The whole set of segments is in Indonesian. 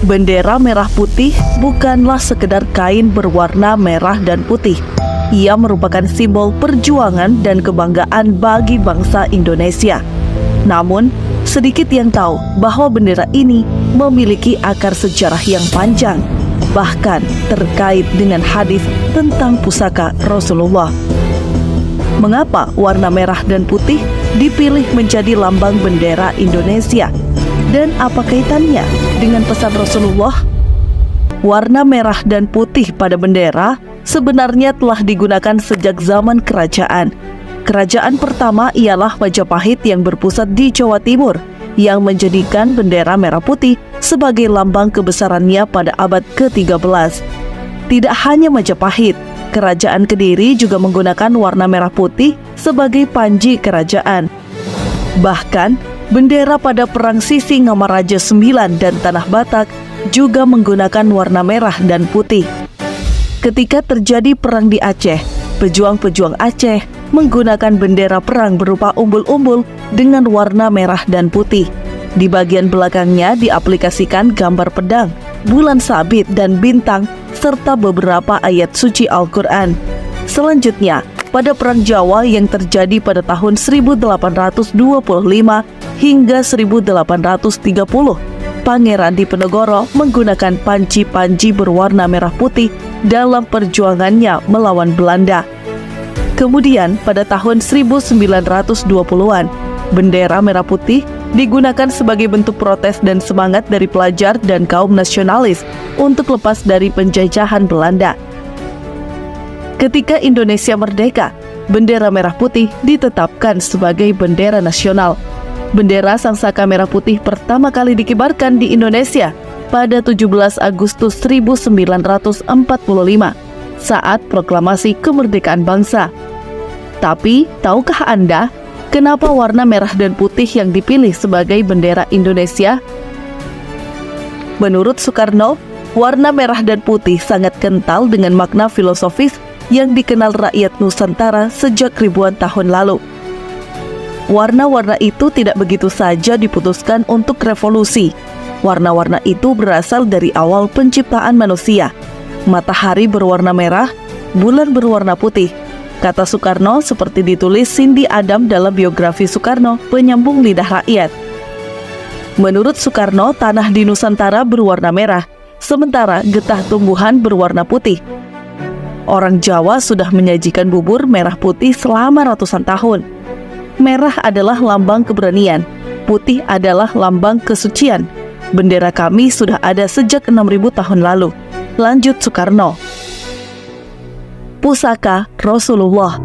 Bendera merah putih bukanlah sekedar kain berwarna merah dan putih. Ia merupakan simbol perjuangan dan kebanggaan bagi bangsa Indonesia. Namun, sedikit yang tahu bahwa bendera ini memiliki akar sejarah yang panjang, bahkan terkait dengan hadis tentang pusaka Rasulullah. Mengapa warna merah dan putih dipilih menjadi lambang bendera Indonesia? Dan apa kaitannya dengan pesan Rasulullah? Warna merah dan putih pada bendera sebenarnya telah digunakan sejak zaman kerajaan. Kerajaan pertama ialah Majapahit yang berpusat di Jawa Timur, yang menjadikan bendera merah putih sebagai lambang kebesarannya pada abad ke-13. Tidak hanya Majapahit, Kerajaan Kediri juga menggunakan warna merah putih sebagai panji kerajaan. Bahkan, bendera pada Perang Sisingamaraja IX dan Tanah Batak juga menggunakan warna merah dan putih. Ketika terjadi perang di Aceh, pejuang-pejuang Aceh menggunakan bendera perang berupa umbul-umbul dengan warna merah dan putih. Di bagian belakangnya diaplikasikan gambar pedang, bulan sabit dan bintang, serta beberapa ayat suci Al-Quran. Selanjutnya, pada Perang Jawa yang terjadi pada tahun 1825 hingga 1830, Pangeran Diponegoro menggunakan panji-panji berwarna merah putih dalam perjuangannya melawan Belanda. Kemudian pada tahun 1920-an, bendera merah putih digunakan sebagai bentuk protes dan semangat dari pelajar dan kaum nasionalis untuk lepas dari penjajahan Belanda. Ketika Indonesia merdeka, bendera merah putih ditetapkan sebagai bendera nasional. Bendera Sangsaka Merah Putih pertama kali dikibarkan di Indonesia pada 17 Agustus 1945 saat proklamasi kemerdekaan bangsa. Tapi, tahukah Anda kenapa warna merah dan putih yang dipilih sebagai bendera Indonesia? Menurut Soekarno, warna merah dan putih sangat kental dengan makna filosofis yang dikenal rakyat Nusantara sejak ribuan tahun lalu. Warna-warna itu tidak begitu saja diputuskan untuk revolusi. Warna-warna itu berasal dari awal penciptaan manusia. Matahari berwarna merah, bulan berwarna putih. Kata Soekarno seperti ditulis Cindy Adam dalam biografi Soekarno, Penyambung Lidah Rakyat. Menurut Soekarno, tanah di Nusantara berwarna merah, sementara getah tumbuhan berwarna putih. Orang Jawa sudah menyajikan bubur merah putih selama ratusan tahun. Merah adalah lambang keberanian, putih adalah lambang kesucian. Bendera kami sudah ada sejak 6.000 tahun lalu. Lanjut Soekarno. Pusaka Rasulullah.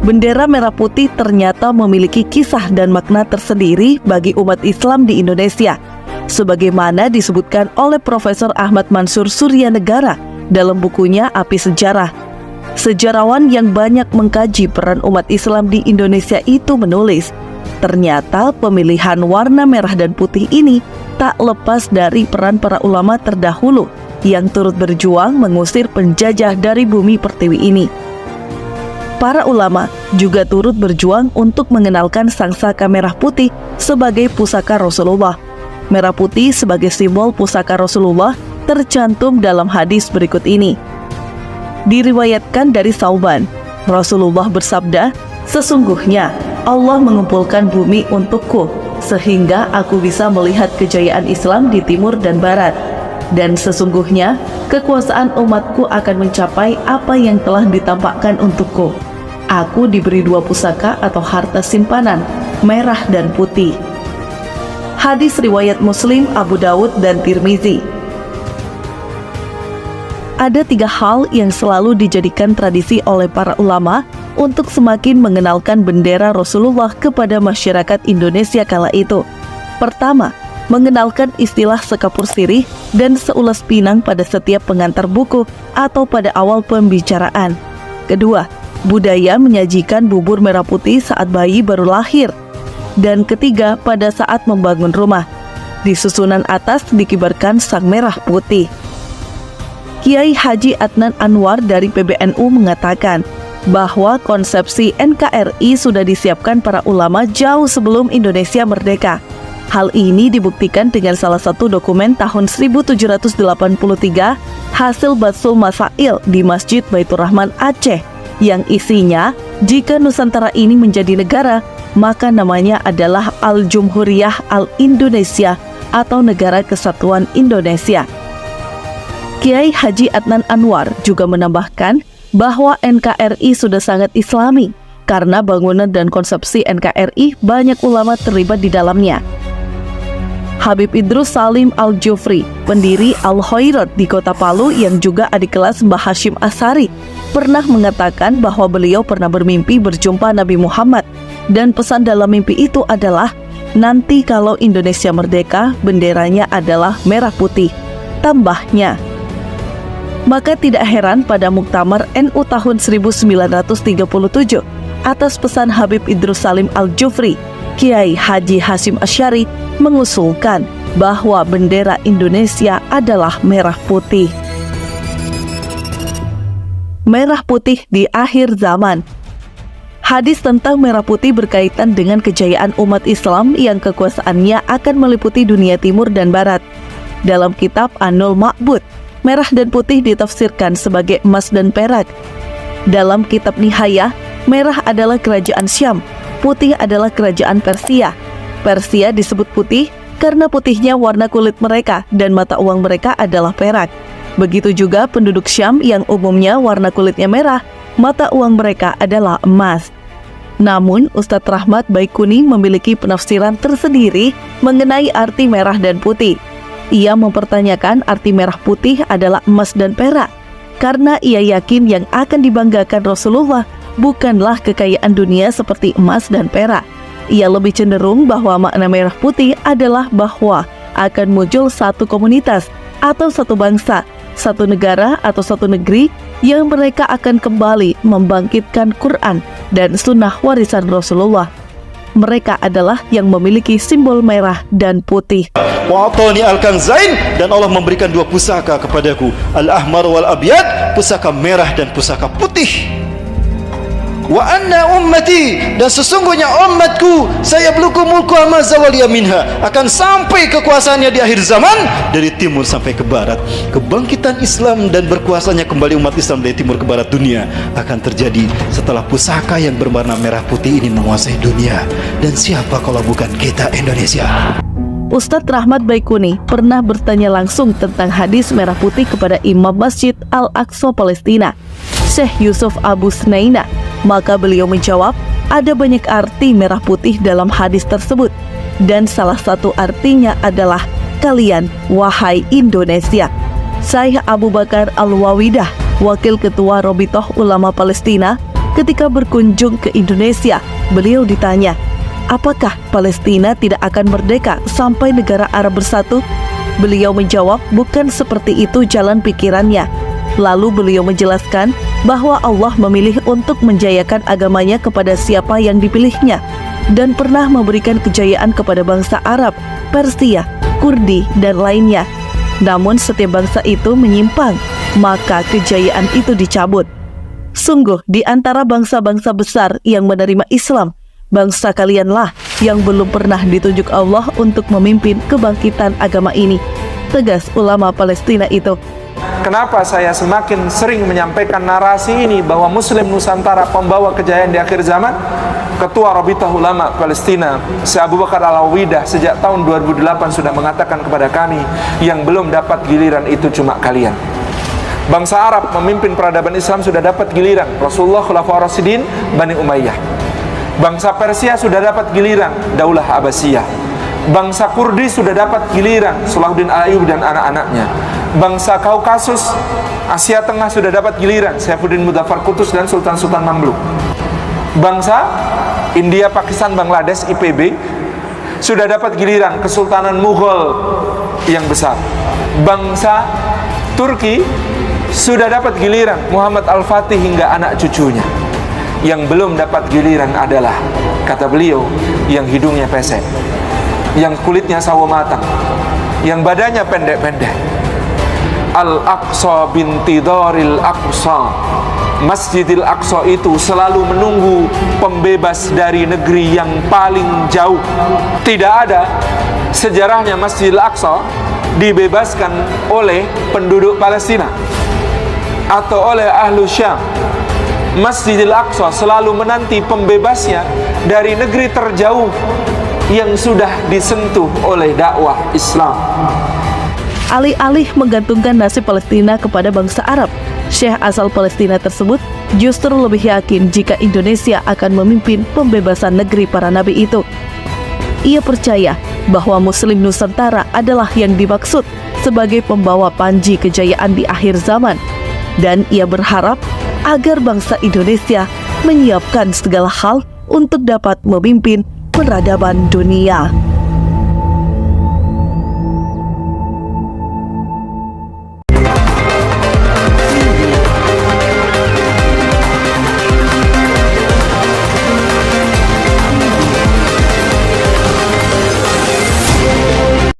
Bendera merah putih ternyata memiliki kisah dan makna tersendiri bagi umat Islam di Indonesia, sebagaimana disebutkan oleh Profesor Ahmad Mansur Suryanegara dalam bukunya Api Sejarah. Sejarawan yang banyak mengkaji peran umat Islam di Indonesia itu menulis, ternyata pemilihan warna merah dan putih ini tak lepas dari peran para ulama terdahulu yang turut berjuang mengusir penjajah dari bumi pertiwi ini. Para ulama juga turut berjuang untuk mengenalkan sangsaka merah putih sebagai pusaka Rasulullah. Merah putih sebagai simbol pusaka Rasulullah tercantum dalam hadis berikut ini. Diriwayatkan dari Sauban, Rasulullah bersabda, "Sesungguhnya Allah mengumpulkan bumi untukku, sehingga aku bisa melihat kejayaan Islam di timur dan barat. Dan sesungguhnya kekuasaan umatku akan mencapai apa yang telah ditampakkan untukku. Aku diberi 2 pusaka atau harta simpanan, merah dan putih." Hadis riwayat Muslim, Abu Dawud, dan Tirmizi. Ada 3 hal yang selalu dijadikan tradisi oleh para ulama untuk semakin mengenalkan bendera Rasulullah kepada masyarakat Indonesia kala itu. Pertama, mengenalkan istilah sekapur sirih dan seulas pinang pada setiap pengantar buku atau pada awal pembicaraan. Kedua, budaya menyajikan bubur merah putih saat bayi baru lahir. Dan ketiga, pada saat membangun rumah. Di susunan atas dikibarkan sang merah putih. Kiai Haji Adnan Anwar dari PBNU mengatakan bahwa konsepsi NKRI sudah disiapkan para ulama jauh sebelum Indonesia merdeka. Hal ini dibuktikan dengan salah satu dokumen tahun 1783 hasil Batsul Masail di Masjid Baitur Rahman Aceh yang isinya, jika Nusantara ini menjadi negara, maka namanya adalah Al-Jumhuriyah Al-Indonesia atau Negara Kesatuan Indonesia. Kiai Haji Adnan Anwar juga menambahkan bahwa NKRI sudah sangat islami karena bangunan dan konsepsi NKRI banyak ulama terlibat di dalamnya. Habib Idrus Salim Al-Jufri, pendiri Al-Khairat di Kota Palu yang juga adik kelas Mbah Hashim Asy'ari, pernah mengatakan bahwa beliau pernah bermimpi berjumpa Nabi Muhammad dan pesan dalam mimpi itu adalah nanti kalau Indonesia merdeka benderanya adalah merah putih. Tambahnya, maka tidak heran pada Muktamar NU tahun 1937 atas pesan Habib Idrus Salim Al-Jufri, Kiai Haji Hashim Asy'ari mengusulkan bahwa bendera Indonesia adalah merah putih. Merah putih di akhir zaman. Hadis tentang merah putih berkaitan dengan kejayaan umat Islam yang kekuasaannya akan meliputi dunia timur dan barat. Dalam kitab Anul Ma'bud, merah dan putih ditafsirkan sebagai emas dan perak. Dalam kitab Nihayah, merah adalah kerajaan Syam, putih adalah kerajaan Persia. Persia disebut putih karena putihnya warna kulit mereka dan mata uang mereka adalah perak. Begitu juga penduduk Syam yang umumnya warna kulitnya merah, mata uang mereka adalah emas. Namun, Ustadz Rahmat Baikuni memiliki penafsiran tersendiri mengenai arti merah dan putih. Ia mempertanyakan arti merah putih adalah emas dan perak, karena ia yakin yang akan dibanggakan Rasulullah bukanlah kekayaan dunia seperti emas dan perak. Ia lebih cenderung bahwa makna merah putih adalah bahwa akan muncul satu komunitas atau satu bangsa, satu negara atau satu negeri yang mereka akan kembali membangkitkan Quran dan sunnah warisan Rasulullah. Mereka adalah yang memiliki simbol merah dan putih. Wa'atani al-kanzain, dan Allah memberikan dua pusaka kepadaku, al-ahmar wal abyad, pusaka merah dan pusaka putih. Wa anna ummati, dan sesungguhnya umatku, saya belum mulku amazawaliya minha, akan sampai kekuasaannya di akhir zaman dari timur sampai ke barat. Kebangkitan Islam dan berkuasanya kembali umat Islam dari timur ke barat dunia akan terjadi setelah pusaka yang berwarna merah putih ini menguasai dunia. Dan siapa kalau bukan kita, Indonesia? Ustadz Rahmat Baikuni pernah bertanya langsung tentang hadis merah putih kepada Imam Masjid Al-Aqsa Palestina, Syekh Yusuf Abu Snaina. Maka beliau menjawab, ada banyak arti merah putih dalam hadis tersebut, dan salah satu artinya adalah kalian, wahai Indonesia. Syekh Abu Bakar Al-Wawidah, Wakil Ketua Robitoh Ulama Palestina, ketika berkunjung ke Indonesia, beliau ditanya, apakah Palestina tidak akan merdeka sampai negara Arab bersatu? Beliau menjawab, bukan seperti itu jalan pikirannya. Lalu beliau menjelaskan bahwa Allah memilih untuk menjayakan agamanya kepada siapa yang dipilihnya, dan pernah memberikan kejayaan kepada bangsa Arab, Persia, Kurdi, dan lainnya. Namun setiap bangsa itu menyimpang, maka kejayaan itu dicabut. Sungguh di antara bangsa-bangsa besar yang menerima Islam, bangsa kalianlah yang belum pernah ditunjuk Allah untuk memimpin kebangkitan agama ini, tegas ulama Palestina itu. Kenapa saya semakin sering menyampaikan narasi ini bahwa Muslim Nusantara pembawa kejayaan di akhir zaman? Ketua Rabithah Ulama Palestina, Syekh Abu Bakar Al-Wawidah, sejak tahun 2008 sudah mengatakan kepada kami, yang belum dapat giliran itu cuma kalian. Bangsa Arab memimpin peradaban Islam sudah dapat giliran, Rasulullah, Khulafaur Rasyidin, Bani Umayyah. Bangsa Persia sudah dapat giliran, Daulah Abbasiyah. Bangsa Kurdi sudah dapat giliran, Salahuddin Ayyubi dan anak-anaknya. Bangsa Kaukasus, Asia Tengah sudah dapat giliran, Saifuddin Muzaffar Qutus dan Sultan-Sultan Mamluk. Bangsa India, Pakistan, Bangladesh, IPB sudah dapat giliran, Kesultanan Mughal yang besar. Bangsa Turki sudah dapat giliran, Muhammad Al-Fatih hingga anak cucunya. Yang belum dapat giliran adalah, kata beliau, yang hidungnya pesek. yang kulitnya sawo matang, yang badannya pendek-pendek. Al-Aqsa bintidharil Aqsa. Masjidil Aqsa itu selalu menunggu pembebas dari negeri yang paling jauh. Tidak ada sejarahnya Masjidil Aqsa dibebaskan oleh penduduk Palestina atau oleh Ahlu Syam. Masjidil Aqsa selalu menanti pembebasnya dari negeri terjauh yang sudah disentuh oleh dakwah Islam. Alih-alih menggantungkan nasib Palestina kepada bangsa Arab, Syekh asal Palestina tersebut justru lebih yakin jika Indonesia akan memimpin pembebasan negeri para nabi itu. Ia percaya bahwa Muslim Nusantara adalah yang dimaksud sebagai pembawa panji kejayaan di akhir zaman, dan ia berharap agar bangsa Indonesia menyiapkan segala hal untuk dapat memimpin peradaban dunia.